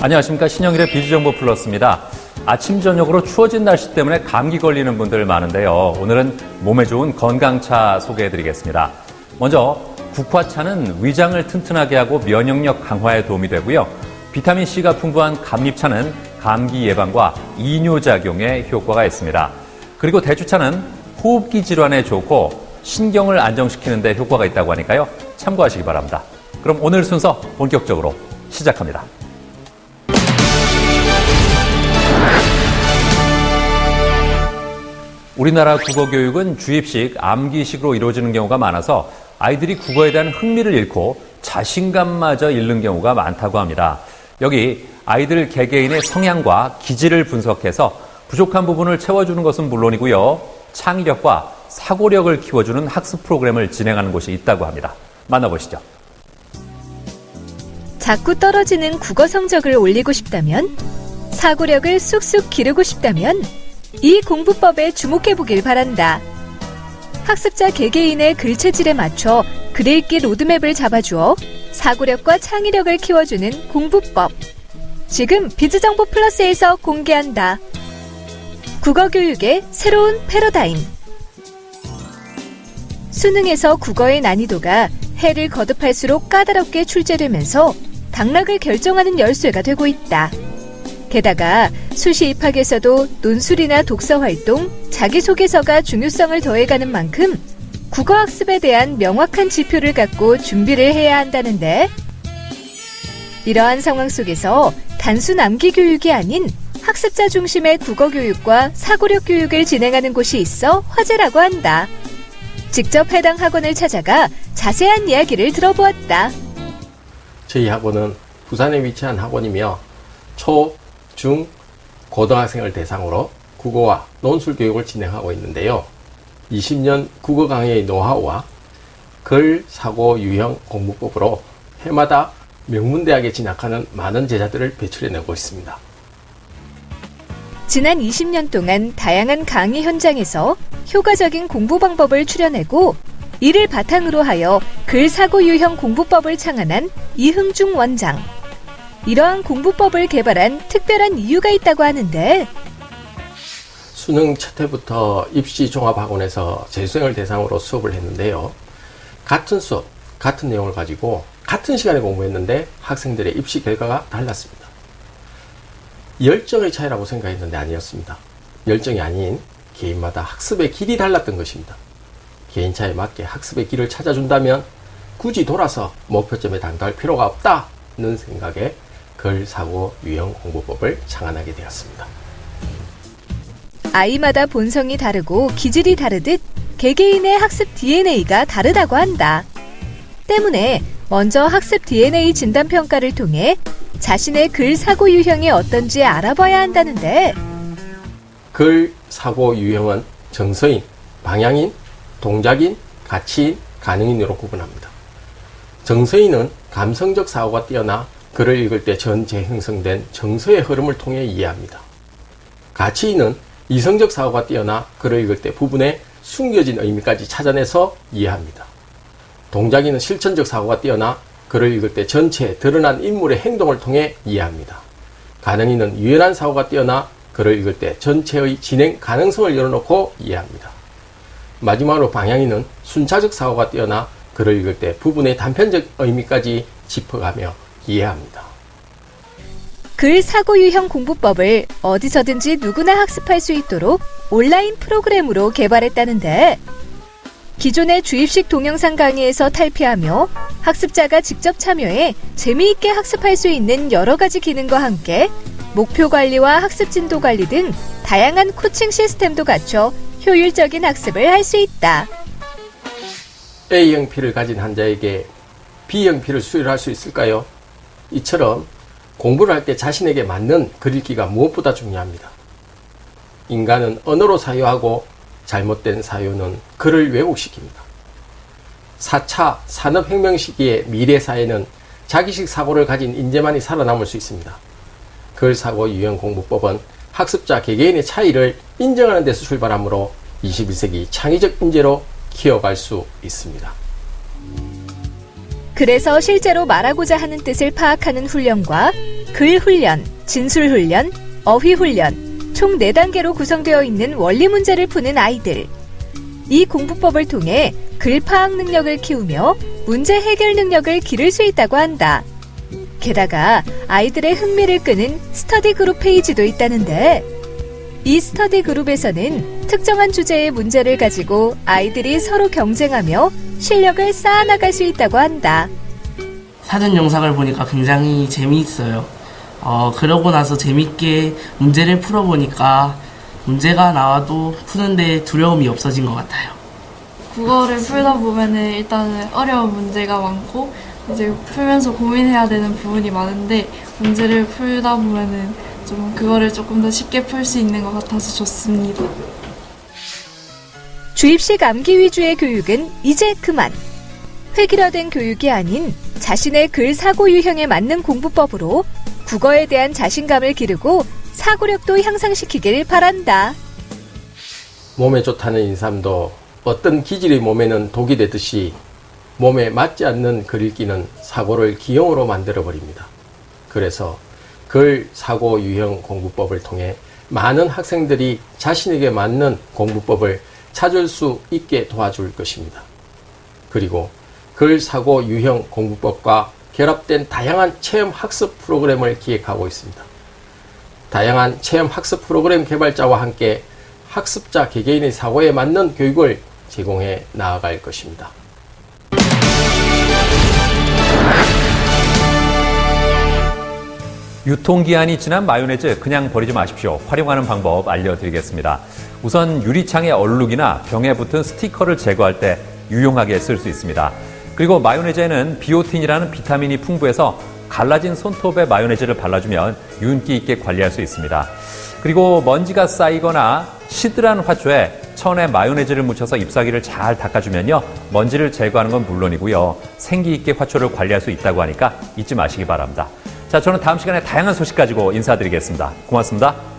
안녕하십니까. 신영일의 비주정보 플러스입니다. 아침 저녁으로 추워진 날씨 때문에 감기 걸리는 분들 많은데요. 오늘은 몸에 좋은 건강차 소개해드리겠습니다. 먼저 국화차는 위장을 튼튼하게 하고 면역력 강화에 도움이 되고요. 비타민C가 풍부한 감잎차는 감기 예방과 이뇨작용에 효과가 있습니다. 그리고 대추차는 호흡기 질환에 좋고 신경을 안정시키는 데 효과가 있다고 하니까요. 참고하시기 바랍니다. 그럼 오늘 순서 본격적으로 시작합니다. 우리나라 국어교육은 주입식, 암기식으로 이루어지는 경우가 많아서 아이들이 국어에 대한 흥미를 잃고 자신감마저 잃는 경우가 많다고 합니다. 여기 아이들 개개인의 성향과 기질을 분석해서 부족한 부분을 채워주는 것은 물론이고요. 창의력과 사고력을 키워주는 학습 프로그램을 진행하는 곳이 있다고 합니다. 만나보시죠. 자꾸 떨어지는 국어 성적을 올리고 싶다면, 사고력을 쑥쑥 기르고 싶다면 이 공부법에 주목해보길 바란다. 학습자 개개인의 글체질에 맞춰 글읽기 로드맵을 잡아주어 사고력과 창의력을 키워주는 공부법. 지금 비즈정보 플러스에서 공개한다. 국어교육의 새로운 패러다임. 수능에서 국어의 난이도가 해를 거듭할수록 까다롭게 출제되면서 당락을 결정하는 열쇠가 되고 있다. 게다가 수시 입학에서도 논술이나 독서활동, 자기소개서가 중요성을 더해가는 만큼 국어학습에 대한 명확한 지표를 갖고 준비를 해야 한다는데, 이러한 상황 속에서 단순 암기 교육이 아닌 학습자 중심의 국어교육과 사고력 교육을 진행하는 곳이 있어 화제라고 한다. 직접 해당 학원을 찾아가 자세한 이야기를 들어보았다. 저희 학원은 부산에 위치한 학원이며 초, 중, 고등학생을 대상으로 국어와 논술 교육을 진행하고 있는데요. 20년 국어 강의의 노하우와 글, 사고, 유형 공부법으로 해마다 명문대학에 진학하는 많은 제자들을 배출해내고 있습니다. 지난 20년 동안 다양한 강의 현장에서 효과적인 공부 방법을 추려내고 이를 바탕으로 하여 글, 사고, 유형 공부법을 창안한 이흥중 원장. 이러한 공부법을 개발한 특별한 이유가 있다고 하는데, 수능 첫 해부터 입시 종합학원에서 재수생을 대상으로 수업을 했는데요. 같은 수업, 같은 내용을 가지고 같은 시간에 공부했는데 학생들의 입시 결과가 달랐습니다. 열정의 차이라고 생각했는데 아니었습니다. 열정이 아닌 개인마다 학습의 길이 달랐던 것입니다. 개인차에 맞게 학습의 길을 찾아준다면 굳이 돌아서 목표점에 당도할 필요가 없다는 생각에 글, 사고, 유형 공부법을 창안하게 되었습니다. 아이마다 본성이 다르고 기질이 다르듯 개개인의 학습 DNA가 다르다고 한다. 때문에 먼저 학습 DNA 진단평가를 통해 자신의 글, 사고, 유형이 어떤지 알아봐야 한다는데, 글, 사고, 유형은 정서인, 방향인, 동작인, 가치인, 가능인으로 구분합니다. 정서인은 감성적 사고가 뛰어나 글을 읽을 때 전체 형성된 정서의 흐름을 통해 이해합니다. 가치인은 이성적 사고가 뛰어나 글을 읽을 때 부분의 숨겨진 의미까지 찾아내서 이해합니다. 동작인은 실천적 사고가 뛰어나 글을 읽을 때 전체 드러난 인물의 행동을 통해 이해합니다. 가능인은 유연한 사고가 뛰어나 글을 읽을 때 전체의 진행 가능성을 열어놓고 이해합니다. 마지막으로 방향인은 순차적 사고가 뛰어나 글을 읽을 때 부분의 단편적 의미까지 짚어가며 이해합니다. 글, 사고, 유형 공부법을 어디서든지 누구나 학습할 수 있도록 온라인 프로그램으로 개발했다는데, 기존의 주입식 동영상 강의에서 탈피하며 학습자가 직접 참여해 재미있게 학습할 수 있는 여러 가지 기능과 함께 목표 관리와 학습 진도 관리 등 다양한 코칭 시스템도 갖춰 효율적인 학습을 할 수 있다. A형 피를 가진 환자에게 B형 피를 수혈할 수 있을까요? 이처럼 공부를 할 때 자신에게 맞는 글읽기가 무엇보다 중요합니다. 인간은 언어로 사유하고 잘못된 사유는 글을 왜곡시킵니다. 4차 산업혁명 시기의 미래 사회는 자기식 사고를 가진 인재만이 살아남을 수 있습니다. 글, 사고, 유형 공부법은 학습자 개개인의 차이를 인정하는 데서 출발하므로 21세기 창의적 인재로 키워갈 수 있습니다. 그래서 실제로 말하고자 하는 뜻을 파악하는 훈련과 글훈련, 진술훈련, 어휘훈련, 총 4단계로 구성되어 있는 원리 문제를 푸는 아이들. 이 공부법을 통해 글 파악 능력을 키우며 문제 해결 능력을 기를 수 있다고 한다. 게다가 아이들의 흥미를 끄는 스터디 그룹 페이지도 있다는데, 이 스터디 그룹에서는 특정한 주제의 문제를 가지고 아이들이 서로 경쟁하며 실력을 쌓아나갈 수 있다고 한다. 사전 영상을 보니까 굉장히 재미있어요. 그러고 나서 재밌게 문제를 풀어보니까 문제가 나와도 푸는데 두려움이 없어진 것 같아요. 국어를 풀다 보면은 일단은 어려운 문제가 많고 이제 풀면서 고민해야 되는 부분이 많은데, 문제를 풀다 보면은 좀 그거를 조금 더 쉽게 풀 수 있는 것 같아서 좋습니다. 주입식 암기 위주의 교육은 이제 그만. 획일화된 교육이 아닌 자신의 글 사고 유형에 맞는 공부법으로 국어에 대한 자신감을 기르고 사고력도 향상시키길 바란다. 몸에 좋다는 인삼도 어떤 기질의 몸에는 독이 되듯이 몸에 맞지 않는 글 읽기는 사고를 기형으로 만들어버립니다. 그래서 글 사고 유형 공부법을 통해 많은 학생들이 자신에게 맞는 공부법을 찾을 수 있게 도와줄 것입니다. 그리고 글 사고 유형 공부법과 결합된 다양한 체험 학습 프로그램을 기획하고 있습니다. 다양한 체험 학습 프로그램 개발자와 함께 학습자 개개인의 사고에 맞는 교육을 제공해 나아갈 것입니다. 유통기한이 지난 마요네즈 그냥 버리지 마십시오. 활용하는 방법 알려드리겠습니다. 우선 유리창에 얼룩이나 병에 붙은 스티커를 제거할 때 유용하게 쓸 수 있습니다. 그리고 마요네즈에는 비오틴이라는 비타민이 풍부해서 갈라진 손톱에 마요네즈를 발라주면 윤기 있게 관리할 수 있습니다. 그리고 먼지가 쌓이거나 시들한 화초에 천에 마요네즈를 묻혀서 잎사귀를 잘 닦아주면요, 먼지를 제거하는 건 물론이고요, 생기 있게 화초를 관리할 수 있다고 하니까 잊지 마시기 바랍니다. 자, 저는 다음 시간에 다양한 소식 가지고 인사드리겠습니다. 고맙습니다.